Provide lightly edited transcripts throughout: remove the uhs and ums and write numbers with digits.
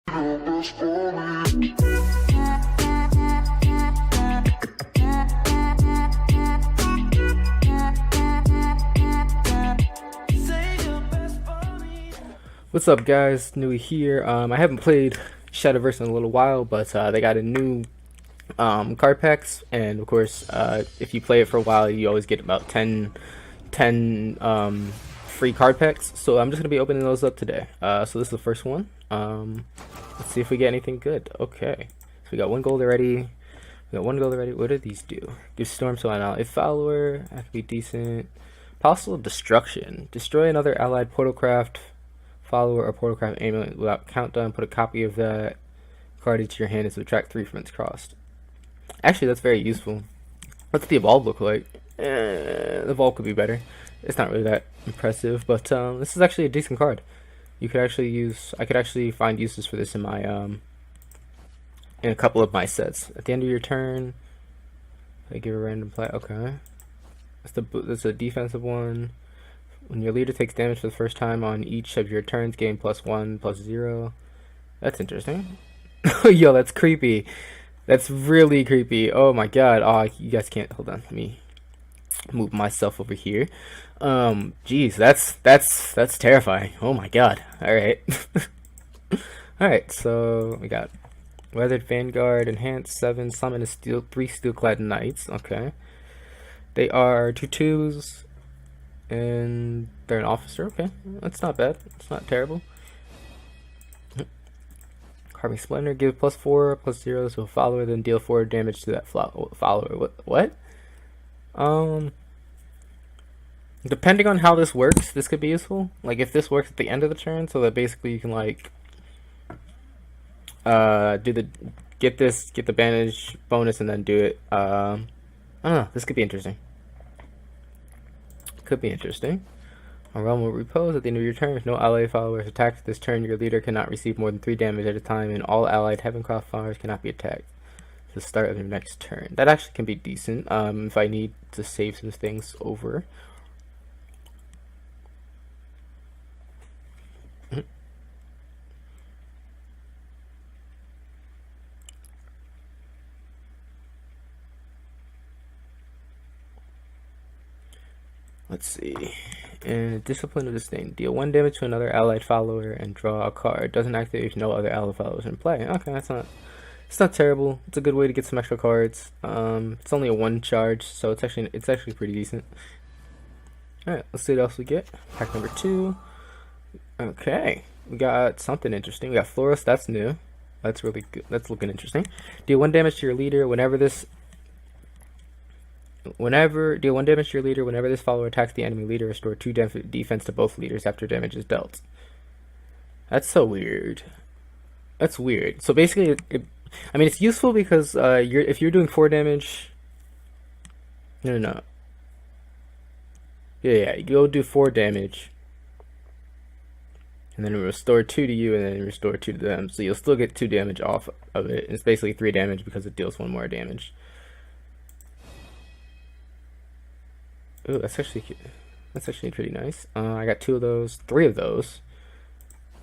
What's up, guys? Nuie here. I haven't played Shadowverse in a little while, but they got a new card packs, and of course, if you play it for a while, you always get about 10 free card packs. So I'm just gonna be opening those up today. So this is the first one. Let's see if we get anything good. Okay, so we got one gold already. What do these do? Give storm to an ally follower. That could be decent. Possible destruction. Destroy another allied portalcraft follower or portalcraft amulet without countdown. Put a copy of that card into your hand and subtract 3 from its cost. Actually, that's very useful. What's the evolve look like? The evolve could be better. It's not really that impressive, but this is actually a decent card. You could actually use. I could actually find uses for this in my in a couple of my sets. At the end of your turn, I give a random play. Okay, that's a defensive one. When your leader takes damage for the first time on each of your turns, gain +1/+0. That's interesting. Yo, that's creepy. That's really creepy. Oh my god. Oh, you guys can't. Hold on. Let me move myself over here. Jeez, that's terrifying. Oh my god. All right. All right. So we got Weathered Vanguard, Enhanced 7, Summon a 3 Steelclad Knights. Okay. They are 2/2s. And they're an officer. Okay, that's not bad. It's not terrible. Carving Splendor, give +4/+0 to a follower, then deal 4 damage to that follower. What? Depending on how this works, this could be useful. Like if this works at the end of the turn, so that basically you can like get the bandage bonus and then do it. I don't know. This could be interesting. Could be interesting. A realm will repose at the end of your turn. If no allied followers attacked this turn, your leader cannot receive more than 3 damage at a time, and all allied Heavencroft followers cannot be attacked. At the start of your next turn. That actually can be decent if I need to save some things over. Let's see. And Discipline of Disdain. Deal 1 damage to another allied follower and draw a card. Doesn't activate if no other allied followers in play. Okay, it's not terrible. It's a good way to get some extra cards. It's only a 1 charge, so it's actually pretty decent. Alright, let's see what else we get. Pack number 2. Okay. We got something interesting. We got Florist, that's new. That's really good. That's looking interesting. Deal 1 damage to your leader whenever this follower attacks the enemy leader. Restore 2 defense to both leaders after damage is dealt. That's so weird. That's weird. So basically, I mean, it's useful because if you're doing 4 damage. No. Yeah. You go do 4 damage, and then restore 2 to you, and then restore 2 to them. So you'll still get 2 damage off of it. It's basically 3 damage because it deals 1 more damage. Ooh, that's actually pretty nice. I got 2 of those, 3 of those.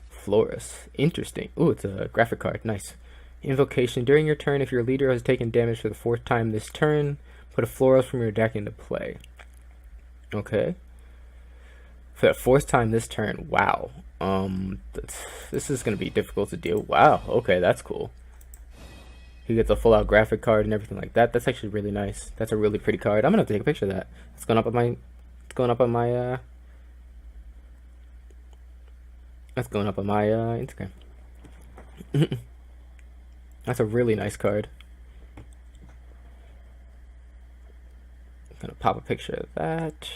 Florist, interesting. Ooh, it's a graphic card, nice. Invocation. During your turn, if your leader has taken damage for the 4th time this turn, put a Florist from your deck into play. Okay. For the 4th time this turn, wow. This is gonna be difficult to deal. Wow. Okay, that's cool. You get the full-out graphic card and everything like that. That's actually really nice. That's a really pretty card. I'm gonna have to take a picture of that. It's going up on my. That's going up on my Instagram. That's a really nice card. I'm gonna pop a picture of that.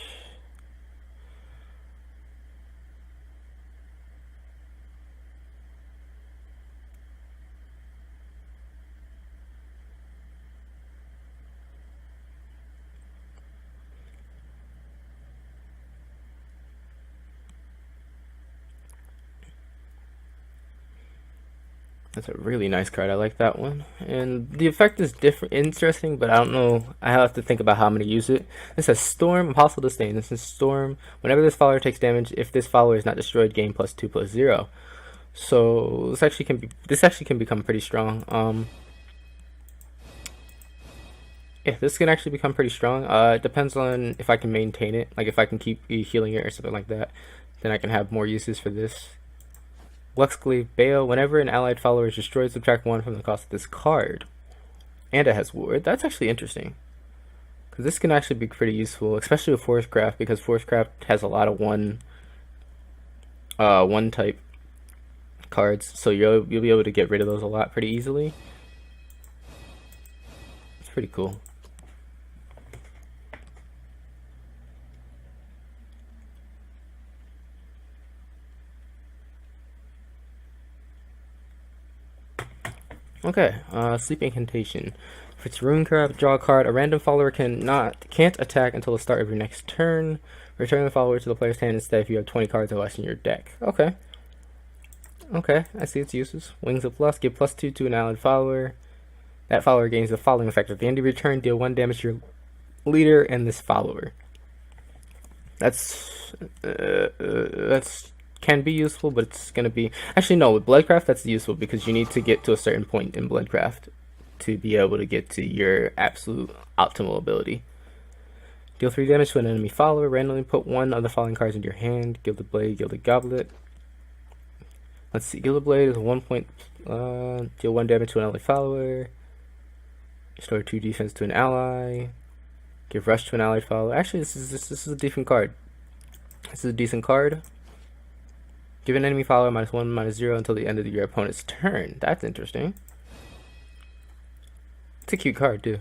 That's a really nice card. I like that one. And the effect is interesting, but I don't know. I have to think about how I'm going to use it. This says Storm, Impossible to Sustain. This is Storm. Whenever this follower takes damage, if this follower is not destroyed, gain +2/+0. So this actually can become pretty strong. Yeah, this can actually become pretty strong. It depends on if I can maintain it. Like if I can keep healing it or something like that, then I can have more uses for this. Luxcleave Bale. Whenever an allied follower is destroyed, subtract 1 from the cost of this card. And it has Ward. That's actually interesting. Because this can actually be pretty useful, especially with Forestcraft, because Forestcraft has a lot of one type cards, so you'll be able to get rid of those a lot pretty easily. It's pretty cool. Okay, Sleep Incantation. If it's Runecraft, draw a card. A random follower can't attack until the start of your next turn. Return the follower to the player's hand instead if you have 20 cards or less in your deck. Okay. Okay, I see its uses. Wings of Lust, give +2 to an allied follower. That follower gains the following effect. At the end of your turn, deal 1 damage to your leader and this follower. That's can be useful, but it's gonna be actually no. With Bloodcraft, that's useful because you need to get to a certain point in Bloodcraft to be able to get to your absolute optimal ability. Deal 3 damage to an enemy follower. Randomly put 1 of the following cards into your hand. Gilded Blade, Gilded Goblet. Let's see. Gilded Blade is 1 point. Deal 1 damage to an ally follower. Restore 2 defense to an ally. Give Rush to an allied follower. Actually, this is a decent card. This is a decent card. Give an enemy follower -1, -0 until the end of your opponent's turn. That's interesting. It's a cute card too.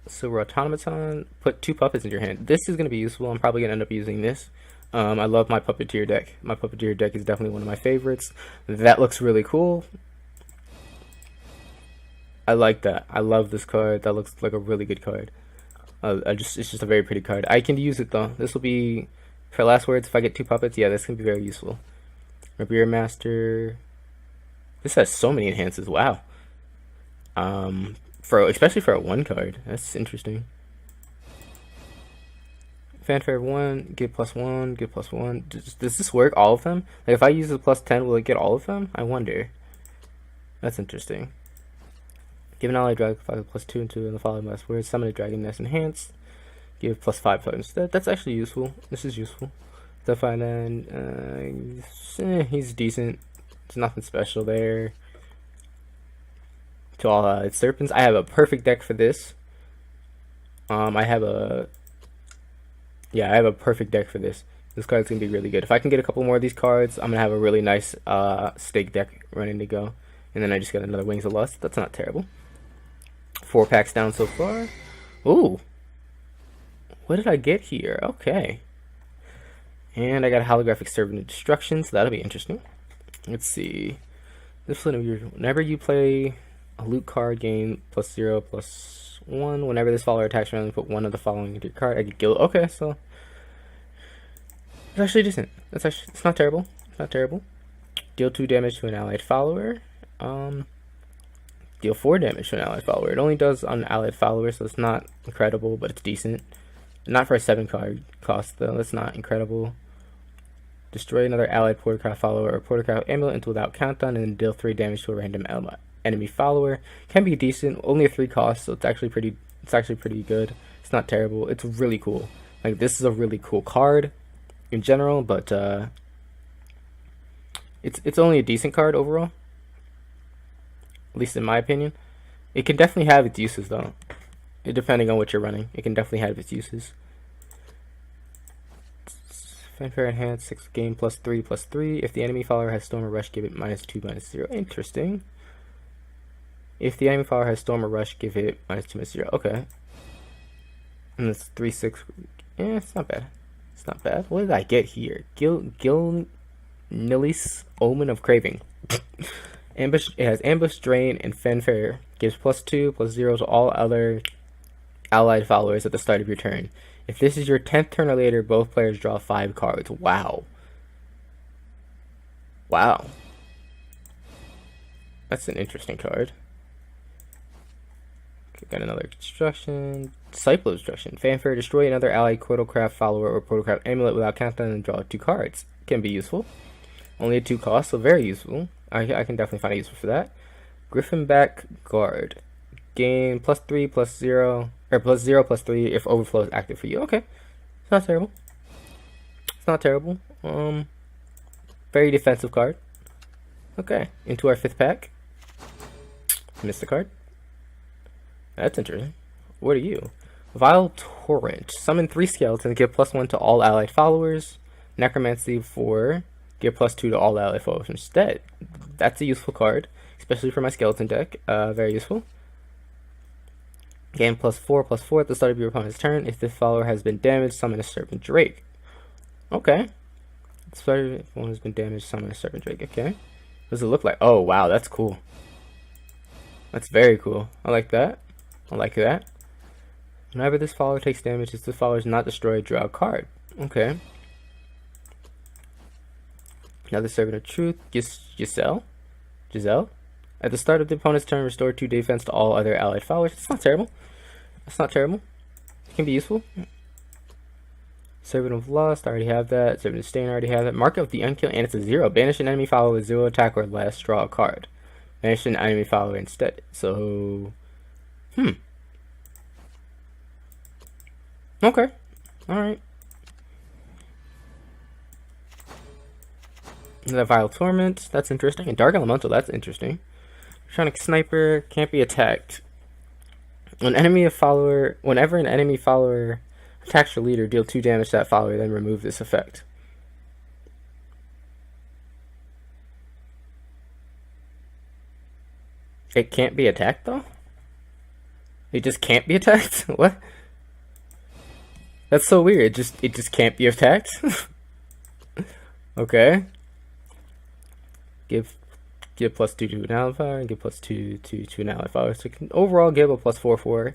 Silver Automaton. Put 2 puppets in your hand. This is going to be useful. I'm probably going to end up using this. I love my Puppeteer deck. My Puppeteer deck is definitely one of my favorites. That looks really cool. I like that. I love this card. That looks like a really good card. It's just a very pretty card. I can use it though. This will be for last words. If I get 2 puppets, yeah, this can be very useful. Rapier Master. This has so many enhances. Wow. Especially for a 1 card. That's interesting. Fanfare 1, give +1, give +1. Does this work? All of them? Like if I use the +10, will it get all of them? I wonder. That's interesting. Give an ally dragon +2 into the following last words. Summon a dragon nest enhanced. Give +5 instead. That's actually useful. This is useful. Define he's decent. There's nothing special there. To all its serpents, I have a perfect deck for this. I have a perfect deck for this. This card's gonna be really good. If I can get a couple more of these cards, I'm gonna have a really nice stake deck ready to go. And then I just got another Wings of Lust. That's not terrible. 4 packs down so far. Ooh. What did I get here? Okay. And I got a Holographic Servant of Destruction, so that'll be interesting. Let's see. Whenever you play a loot card, gain +0, +1. Whenever this follower attacks, randomly put 1 of the following into your card. I get Guild. Okay, so it's actually decent. It's not terrible. It's not terrible. Deal 2 damage to an allied follower. Deal 4 damage to an allied follower. It only does on allied follower, so it's not incredible, but it's decent. Not for a 7 card cost though. That's not incredible. Destroy another allied Portercraft follower or Portercraft amulet until without countdown, and then deal 3 damage to a random enemy follower. Can be decent. Only a 3 cost, so it's actually pretty good. It's not terrible. It's really cool. Like this is a really cool card in general, but it's only a decent card overall. At least in my opinion. It can definitely have its uses though. Depending on what you're running, it can definitely have its uses. Fanfare Enhanced, 6 game +3/+3. If the enemy follower has Storm or Rush, give it -2, -0. Interesting. If the enemy follower has Storm or Rush, give it -2, -0. Okay. And it's 3/6. Yeah, it's not bad. It's not bad. What did I get here? Gil-Nilis, Omen of Craving. Ambush. It has Ambush, Drain, and Fanfare. Gives +2, +0 to all other allied followers at the start of your turn. If this is your 10th turn or later, both players draw 5 cards. Wow. Wow. That's an interesting card. Okay, got another construction. Disciple of Destruction. Fanfare, destroy another allied Portalcraft follower or Portalcraft amulet without countdown and draw 2 cards. Can be useful. Only a 2 cost, so very useful. I can definitely find a use for that. Griffin-back guard. Gain +3, +0, or +0, +3 if overflow is active for you. Okay, it's not terrible. It's not terrible. Very defensive card. Okay, into our 5th pack. Missed the card. That's interesting. What are you? Vile Torrent. Summon 3 skeletons, give +1 to all allied followers. Necromancy 4, give +2 to all allied followers instead. That's a useful card, especially for my skeleton deck. Very useful. Gain +4/+4 at the start of your opponent's turn. If this follower has been damaged, summon a Serpent Drake. Okay. At the start of if one has been damaged, summon a Serpent Drake. Okay. What does it look like? Oh, wow, that's cool. That's very cool. I like that. I like that. Whenever this follower takes damage, if this follower is not destroyed, draw a card. Okay. Another Servant of Truth. Giselle. At the start of the opponent's turn, restore 2 defense to all other allied followers. It's not terrible. It's not terrible. It can be useful. Servant of Lust, I already have that. Servant of Stain, I already have that. Mark of the Unkill, and it's a 0. Banish an enemy follower with 0 attack or less, draw a card. Banish an enemy follower instead. So, okay. Alright. The Vile Torment, that's interesting. And Dark Elemental, that's interesting. Electronic Sniper, can't be attacked. Whenever an enemy follower attacks your leader, deal 2 damage to that follower, then remove this effect. It can't be attacked though? It just can't be attacked? What? That's so weird. It just can't be attacked? Okay. Give +2 to an ally power and give +2 to an ally power. So you can overall give a +4/4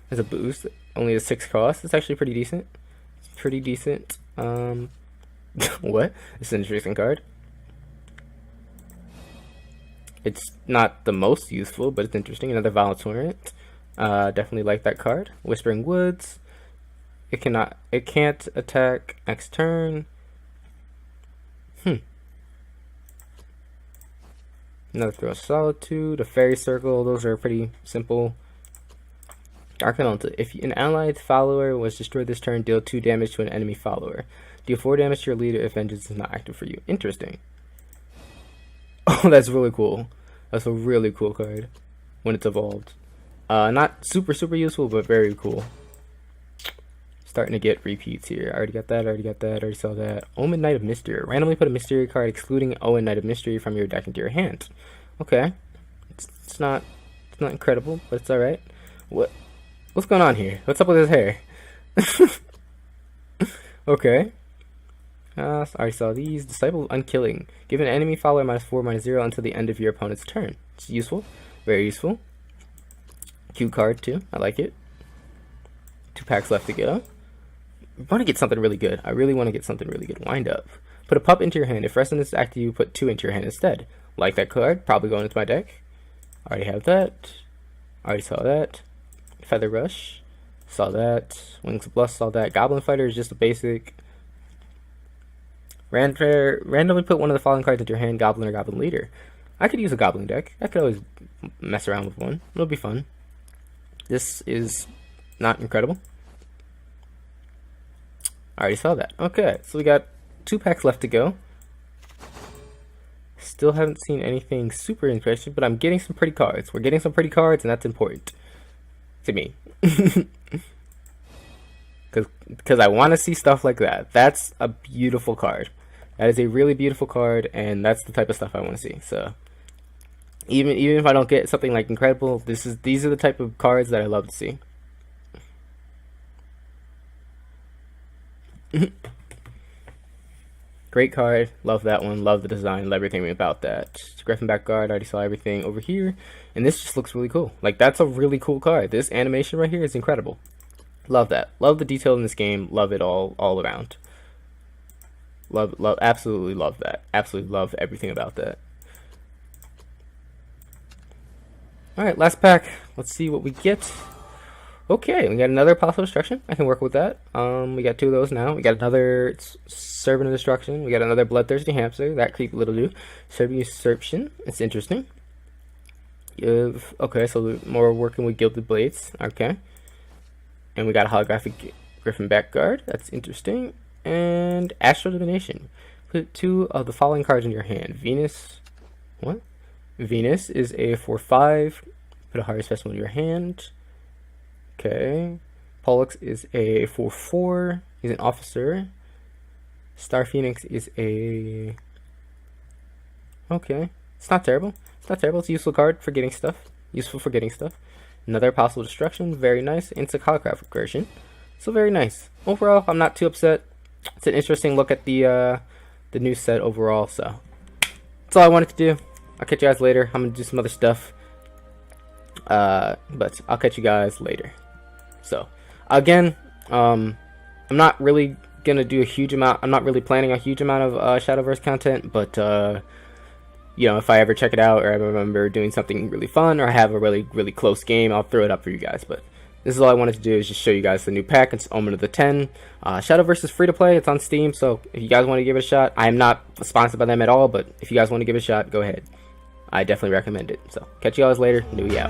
as a boost. Only a 6 cost. It's actually pretty decent. What? It's an interesting card. It's not the most useful, but it's interesting. Another Vile Torrent. Definitely like that card. Whispering Woods. It can't attack next turn. Another Throw of Solitude, a Fairy Circle, those are pretty simple. Dark Elemental, if an allied follower was destroyed this turn, deal 2 damage to an enemy follower. Deal 4 damage to your leader if vengeance is not active for you. Interesting. Oh, that's really cool. That's a really cool card when it's evolved. Not super useful, but very cool. Starting to get repeats here. I already got that, already saw that. Omen, Knight of Mystery. Randomly put a mystery card excluding Omen, Knight of Mystery from your deck into your hand. Okay. It's not incredible, but it's alright. What's going on here? What's up with his hair? Okay. I already saw these. Disciple of Unkilling. Give an enemy follower -4/-0 until the end of your opponent's turn. It's useful. Very useful. Cute card too. I like it. 2 packs left to go. I want to get something really good. I really want to get something really good. Wind Up. Put a pup into your hand. If Resonance is active, you put 2 into your hand instead. Like that card. Probably going into my deck. Already have that. Already saw that. Feather Rush. Saw that. Wings of Lust. Saw that. Goblin Fighter is just a basic. Randomly put one of the following cards into your hand. Goblin or Goblin Leader. I could use a Goblin deck. I could always mess around with one. It'll be fun. This is not incredible. I already saw that. Okay, so we got 2 packs left to go. Still haven't seen anything super interesting, but I'm getting some pretty cards. We're getting some pretty cards, and that's important to me. Because I want to see stuff like that. That's a beautiful card. That is a really beautiful card, and that's the type of stuff I want to see. So even if I don't get something like incredible, these are the type of cards that I love to see. Great card. Love that one. Love the design. Love everything about that. Griffin back guard. I already saw everything over here. And this just looks really cool. Like, that's a really cool card. This animation right here is incredible. Love that. Love the detail in this game. Love it all around. Love, absolutely love that. Absolutely love everything about that. Alright, last pack. Let's see what we get. Okay, we got another Apostle Destruction. I can work with that. We got 2 of those now. We got another Servant of Destruction. We got another Bloodthirsty Hamster. That creepy little dude. Servant Usurpation. It's interesting. Okay, so more working with Gilded Blades. Okay. And we got a Holographic Griffin Backguard. That's interesting. And Astral Divination. Put 2 of the following cards in your hand. Venus. What? Venus is a 4/5. Put a Harvest Festival in your hand. Okay. Pollux is a 4/4. He's an officer. Star Phoenix is a... Okay. It's not terrible. It's not terrible. It's a useful card for getting stuff. Useful for getting stuff. Another Possible Destruction. Very nice. Instant Holographic version. So very nice. Overall, I'm not too upset. It's an interesting look at the new set overall. So that's all I wanted to do. I'll catch you guys later. I'm going to do some other stuff. But I'll catch you guys later. So, again, I'm not really going to do a huge amount. I'm not really planning a huge amount of Shadowverse content. But, you know, if I ever check it out or I remember doing something really fun or I have a really, really close game, I'll throw it up for you guys. But this is all I wanted to do is just show you guys the new pack. It's Omen of the 10. Shadowverse is free to play. It's on Steam. So, if you guys want to give it a shot, I'm not sponsored by them at all. But if you guys want to give it a shot, go ahead. I definitely recommend it. So, catch you guys later. Nuie out.